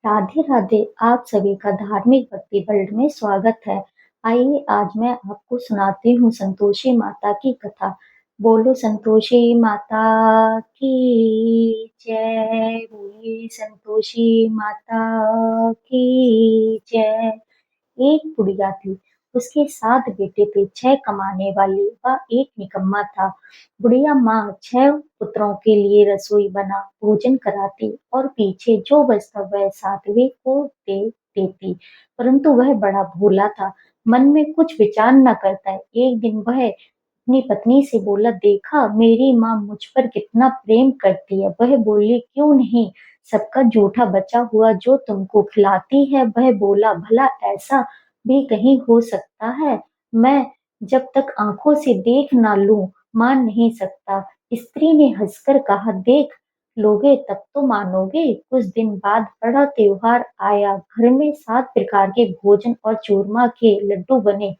राधे राधे। आप सभी का धार्मिक भक्ति वर्ल्ड में स्वागत है। आइए आज मैं आपको सुनाती हूँ संतोषी माता की कथा। बोलो संतोषी माता की जय, बोलिए संतोषी माता की जय। एक बुढ़िया थी, उसके 7 बेटे थे, 6 कमाने वाले व एक निकम्मा था। बुढ़िया माँ 6 पुत्रों के लिए रसोई बना भोजन कराती और पीछे जो बचता वह 7वें को दे देती। परंतु वह बड़ा भोला था, मन में कुछ विचार न करता। एक दिन वह अपनी पत्नी से बोला, देखा मेरी माँ मुझ पर कितना प्रेम करती है। वह बोली, क्यों नहीं, सबका जूठा बचा हुआ जो तुमको खिलाती है। वह बोला, भला ऐसा भी कहीं हो सकता है? मैं जब तक आंखों से देख ना लूं मान नहीं सकता। स्त्री ने हंसकर कहा, देख लोगे तब तो मानोगे। कुछ दिन बाद बड़ा त्योहार आया। घर में 7 प्रकार के भोजन और चूरमा के लड्डू बने।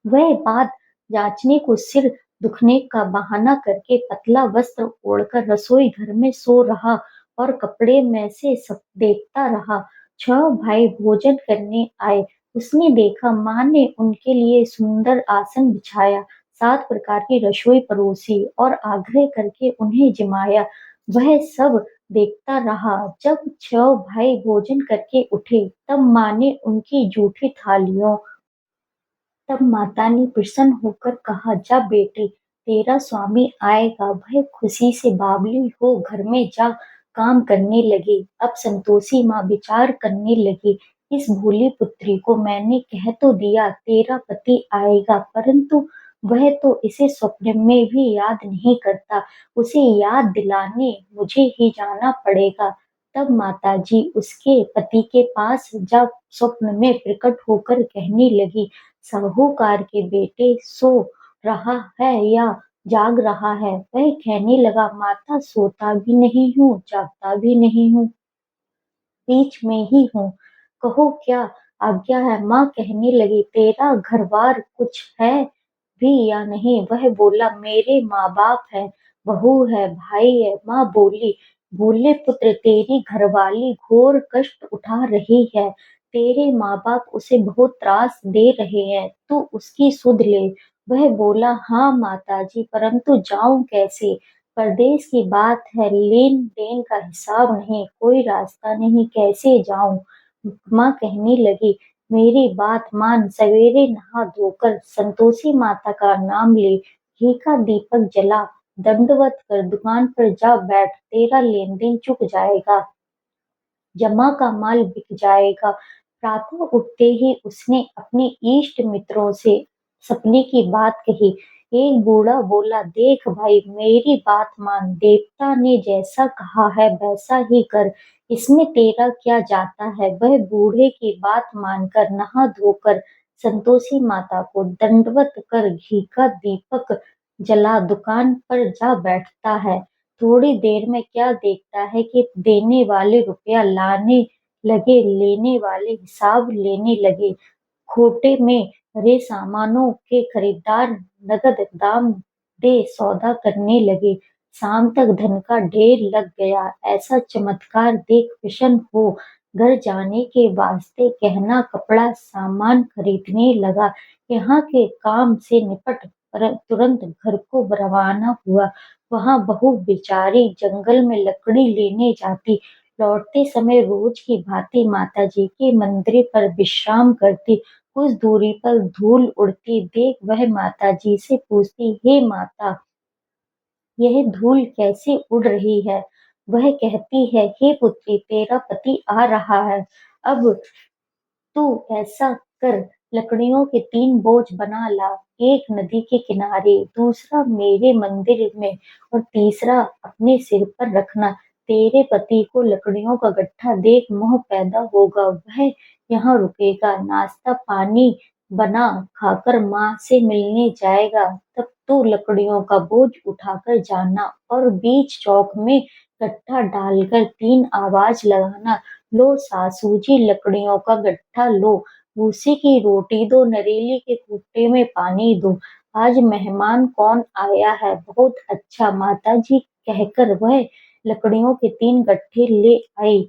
वह बात जांचने को सिर दुखने का बहाना करके पतला वस्त्र ओढ़कर रसोई घर में सो रहा और कपड़े में से सब देखता रहा। 6 भाई भोजन करने आए। उसने देखा माँ ने उनके लिए सुंदर आसन बिछाया, 7 प्रकार की रसोई परोसी और आग्रह करके उन्हें जिमाया। वह सब देखता रहा। जब 6 भाई भोजन करके उठे तब माँ ने उनकी जूठी थालियों तब माता ने प्रसन्न होकर कहा, जा बेटे, तेरा स्वामी आएगा। वह खुशी से बावली हो घर में जा काम करने लगी। अब संतोषी माँ विचार करने लगी, इस भोली पुत्री को मैंने कह तो दिया तेरा पति आएगा, परंतु वह तो इसे स्वप्न में भी याद नहीं करता। उसे याद दिलाने मुझे ही जाना पड़ेगा। तब माताजी उसके पति के पास जा स्वप्न में प्रकट होकर कहने लगी, साहूकार के बेटे सो रहा है या जाग रहा है? वह कहने लगा, माता सोता भी नहीं हूँ, जागता भी नहीं हूँ, बीच में ही हूँ। कहो क्या आज्ञा है? माँ कहने लगी, तेरा घरबार कुछ है भी या नहीं? वह बोला, मेरे माँ बाप है, बहू है, भाई है। माँ बोली, भोले पुत्र, तेरी घरवाली घोर कष्ट उठा रही है। तेरे माँ बाप उसे बहुत त्रास दे रहे हैं, तू उसकी सुध ले। वह बोला, हाँ माताजी, परंतु जाऊं कैसे? परदेश की बात है, लेन देन का हिसाब नहीं, कोई रास्ता नहीं, कैसे जाऊं? माँ कहने लगी, मेरी बात मान, सवेरे नहा धोकर संतोषी माता का नाम ले, घी का दीपक जला, दंडवत कर दुकान पर जा बैठ, तेरा लेन देन चुक जाएगा, जमा का माल बिक जाएगा। प्रातः उठते ही उसने अपने इष्ट मित्रों से सपने की बात कही। एक बूढ़ा बोला, देख भाई, मेरी बात मान, देवता ने जैसा कहा है वैसा ही कर, इसमें तेरा क्या जाता है? वह बूढ़े की बात मानकर नहा धोकर संतोषी माता को दंडवत कर घी का दीपक जला दुकान पर जा बैठता है। थोड़ी देर में क्या देखता है कि देने वाले रुपया लाने लगे, लेने वाले हिसाब लेने लगे। खोटे में भरे सामानों के खरीदार नगद दाम दे सौदा करने लगे। शाम तक धन का ढेर लग गया। ऐसा चमत्कार देख प्रसन्न हो घर जाने के वास्ते गहना कपड़ा सामान खरीदने लगा। यहाँ के काम से निपट तुरंत घर को रवाना हुआ। वहां बहू बेचारी जंगल में लकड़ी लेने जाती। लौटते समय रोज की भांति माताजी के मंदिर पर विश्राम करती। कुछ दूरी पर धूल उड़ती देख वह माताजी से पूछती, हे माता, यह धूल कैसे उड़ रही है? वह कहती है, हे पुत्री, तेरा पति आ रहा है। अब तू ऐसा कर, लकड़ियों के 3 बोझ बना ला, एक नदी के किनारे, दूसरा मेरे मंदिर में और तीसरा अपने सिर पर रखना। तेरे पति को लकड़ियों का गट्ठा देख मोह पैदा होगा, वह यहाँ रुकेगा, नाश्ता पानी बना खाकर माँ से मिलने जाएगा। तब तू लकड़ियों का बोझ उठाकर जाना और बीच चौक में गट्ठा डालकर 3 आवाज लगाना, लो सासू जी लकड़ियों का गट्ठा लो, भूसे की रोटी दो, नरेली के कुट्टे में पानी दो, आज मेहमान कौन आया है? बहुत अच्छा माताजी कहकर वह लकड़ियों के 3 गट्ठे ले आई।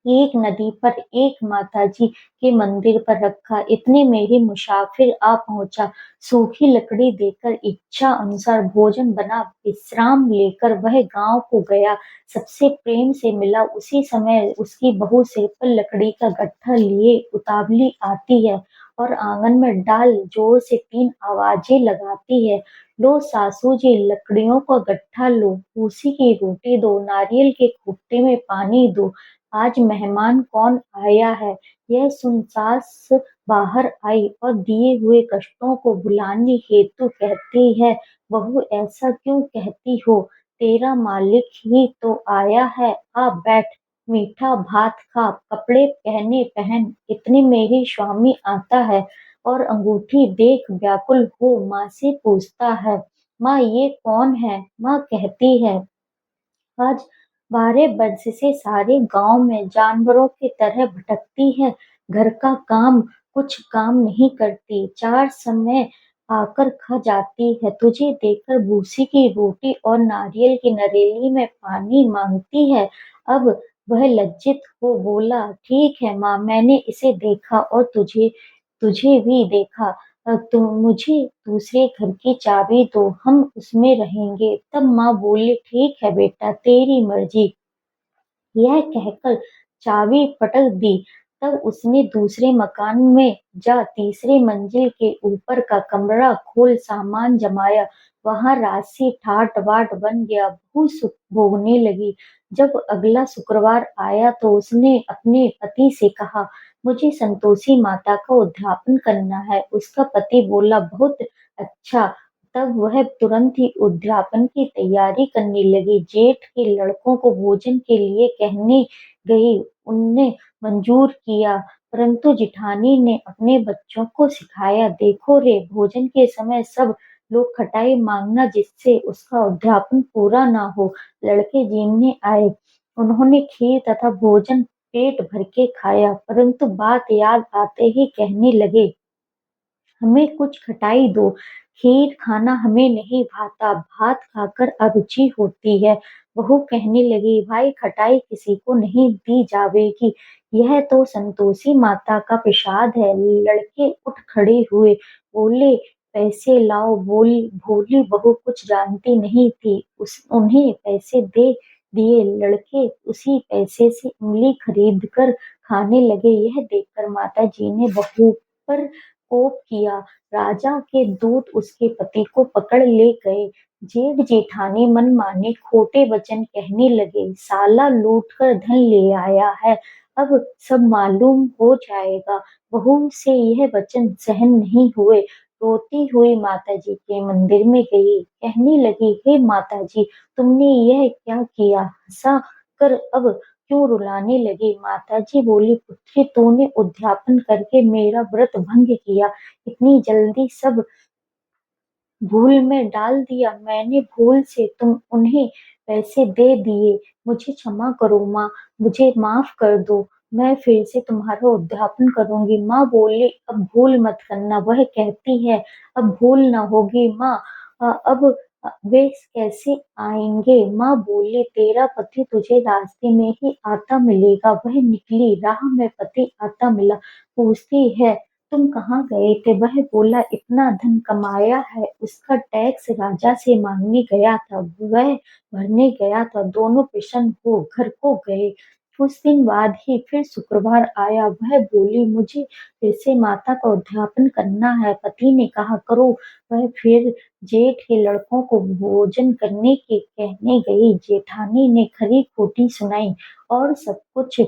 एक नदी पर एक माताजी के मंदिर पर रखा। इतने में ही मुसाफिर आ पहुंचा। सूखी लकड़ी देकर इच्छा अनुसार भोजन बना। विश्राम लेकर वह गांव को गया। सबसे प्रेम से मिला। उसी समय उसकी बहू सिर पर लकड़ी का गट्ठा लिए उतावली आती है और आंगन में डाल जोर से 3 आवाजें लगाती है। लो सासू जी, लकड़ियों का गट्ठा लो, उसी की रोटी दो, नारियल के खूंटे में पानी दो। आज मेहमान कौन आया है? यह सुन सास बाहर आई और दिए हुए कष्टों को भुलाने हेतु कहती है, बहू ऐसा क्यों कहती हो? तेरा मालिक ही तो आया है, आ बैठ, मीठा भात खा, कपड़े पहने पहन। इतने में ही स्वामी आता है और अंगूठी देख व्याकुल हो माँ से पूछता है, माँ ये कौन है? माँ कहती है, आज 12 वर्ष से सारे गांव में जानवरों की तरह भटकती है। घर का काम कुछ काम नहीं करती। 4 समय आकर खा जाती है। तुझे देखकर भूसी की रोटी और नारियल की नरेली में पानी मांगती है। अब वह लज्जित हो बोला, ठीक है माँ, मैंने इसे देखा और तुझे तुझे भी देखा। तुम मुझे दूसरे घर की चाबी दो, हम उसमें रहेंगे। तब माँ बोली, ठीक है बेटा, तेरी मर्जी। यह कहकर चाबी पटक दी। तब उसने दूसरे मकान में जा तीसरे मंजिल के ऊपर का कमरा खोल सामान जमाया। वहां राशि ठाट बाट बन गया। बहुत सुख भोगने लगी। जब अगला शुक्रवार आया तो उसने अपने पति से कहा, मुझे संतोषी माता का उद्यापन करना है। उसका पति बोला, बहुत अच्छा। तब वह तुरंत ही उद्यापन की तैयारी करने लगी। जेठ के लड़कों को भोजन के लिए कहने गई। उनने मंजूर किया, परंतु जिठानी ने अपने बच्चों को सिखाया, देखो रे, भोजन के समय सब लोग खटाई मांगना जिससे उसका उद्यापन पूरा ना हो। लड़के जीमने आए। उन्होंने खीर तथा भोजन पेट भर के खाया, परंतु बात याद आते ही कहने लगे, हमें कुछ खटाई दो। खीर खाना हमें नहीं भाता, भात खाकर अरुचि होती है। बहू कहने लगी, भाई खटाई किसी को नहीं दी जावेगी, यह तो संतोषी माता का प्रसाद है। लड़के उठ खड़े हुए, बोले, पैसे लाओ। भोली बहू कुछ जानती नहीं थी। उन्हें पैसे दे दिए। लड़के उसी पैसे से इमली खरीद कर खाने लगे। यह देखकर माता जी ने बहू पर कोप किया। राजा के दूत उसके पति को पकड़ ले गए। जेठ जेठानी मनमाने खोटे वचन कहने लगे, साला लूट कर धन ले आया है, अब सब मालूम हो जाएगा। बहू से यह वचन सहन नहीं हुए। रोती हुई माताजी के मंदिर में गई। कहने लगी, हे माताजी, तुमने यह क्या किया? हंसा कर अब क्यों रुलाने लगी? माताजी बोली, पुत्री, तूने उद्यापन करके मेरा व्रत भंग किया। इतनी जल्दी सब भूल में डाल दिया। मैंने भूल से तुम उन्हें पैसे दे दिए। मुझे क्षमा करो माँ, मुझे माफ कर दो। मैं फिर से तुम्हारा उद्यापन करूंगी। माँ बोली, अब भूल मत करना। वह कहती है, अब भूल न होगी माँ। अब वे कैसे आएंगे? माँ बोली, तेरा पति तुझे रास्ते में ही आता मिलेगा। वह निकली। राह में पति आता मिला। पूछती है, तुम कहाँ गए थे? वह बोला, इतना धन कमाया है, उसका टैक्स राजा से मांगने गया था, वह भरने गया था। दोनों प्रसन्न हो घर को गए। कुछ दिन बाद ही फिर शुक्रवार आया। वह बोली, मुझे फिर से माता का उद्यापन करना है। पति ने कहा, करो। वह फिर जेठ के लड़कों को भोजन करने के कहने गई। जेठानी ने खरी खोटी सुनाई और सब कुछ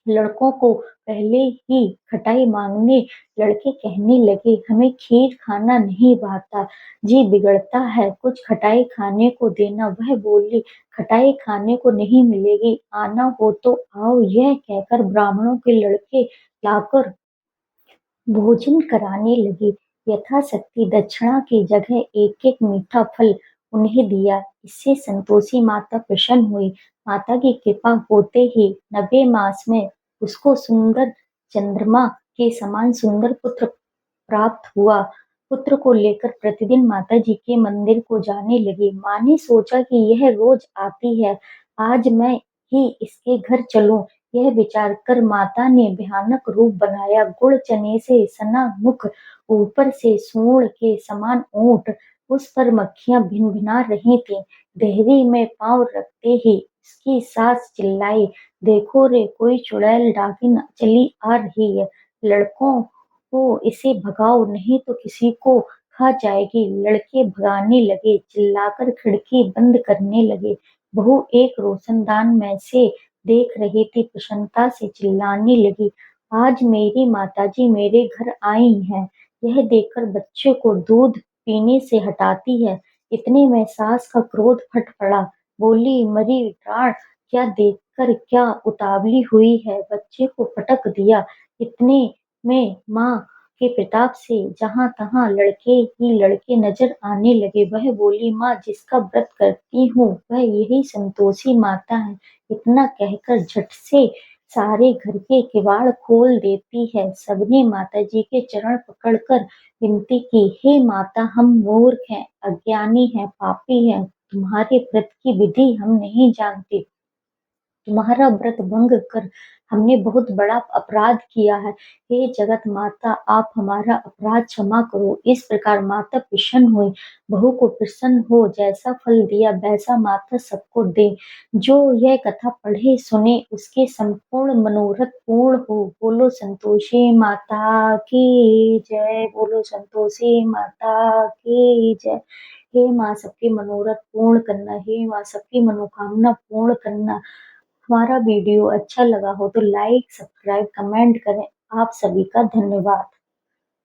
लड़कों को पहले ही खटाई मांगने। लड़के कहने लगे, हमें खीर खाना नहीं भाता, जी बिगड़ता है, कुछ खटाई खाने को देना। वह बोली, खटाई खाने को नहीं मिलेगी, आना हो तो आओ। यह कहकर ब्राह्मणों के लड़के लाकर भोजन कराने लगी। यथाशक्ति दक्षिणा की जगह एक एक मीठा फल उन्हें दिया। इससे संतोषी माता प्रसन्न हुई। माता की कृपा होते ही 90 मास में उसको सुंदर चंद्रमा के समान सुंदर पुत्र प्राप्त हुआ। पुत्र को लेकर प्रतिदिन माता जी के मंदिर को जाने लगी। माँ ने सोचा कि यह रोज आती है, आज मैं ही इसके घर चलूं। यह विचार कर माता ने भयानक रूप बनाया, गुड़ चने से सना मुख, ऊपर से सूंड के समान ओंठ, उस पर मक्खियां भिनभिना रही थीं। देहरी में पांव रखते ही उसकी सास चिल्लाई, देखो रे, कोई चुड़ैल डाकिन चली आ रही है, लड़कों को इसे भगाओ, नहीं तो किसी को खा जाएगी। लड़के भगाने लगे, चिल्लाकर खिड़की बंद करने लगे। बहू एक रोशनदान में से देख रही थी, प्रसन्नता से चिल्लाने लगी, आज मेरी माताजी मेरे घर आई हैं। यह देखकर बच्चे को दूध पीने से हटाती है। इतने में सास का क्रोध फट पड़ा, बोली, मरी डांड क्या देखकर क्या उतावली हुई है, बच्चे को पटक दिया। इतने में माँ के प्रताप से जहाँ-तहाँ लड़के ही लड़के नजर आने लगे। वह बोली, माँ, जिसका व्रत करती हूँ वह यही संतोषी माता है। इतना कहकर झट से सारे घर के किवाड़ खोल देती है। सबने माताजी के चरण पकड़कर विनती की, हे माता, हम मूर्ख हैं, अज्ञानी हैं, पापी हैं, तुम्हारे व्रत की विधि हम नहीं जानते। तुम्हारा व्रत भंग कर हमने बहुत बड़ा अपराध किया है। हे जगत माता, आप हमारा अपराध क्षमा करो। इस प्रकार माता प्रसन्न हुई। बहू को प्रसन्न हो जैसा फल दिया वैसा माता सबको दे। जो यह कथा पढ़े सुने उसके संपूर्ण मनोरथ पूर्ण हो। बोलो संतोषी माता की जय। बोलो संतोषी माता की जय। हे माँ, सबके मनोरथ पूर्ण करना। हे माँ, सबकी मनोकामना पूर्ण करना। हमारा वीडियो अच्छा लगा हो तो लाइक, सब्सक्राइब, कमेंट करें। आप सभी का धन्यवाद।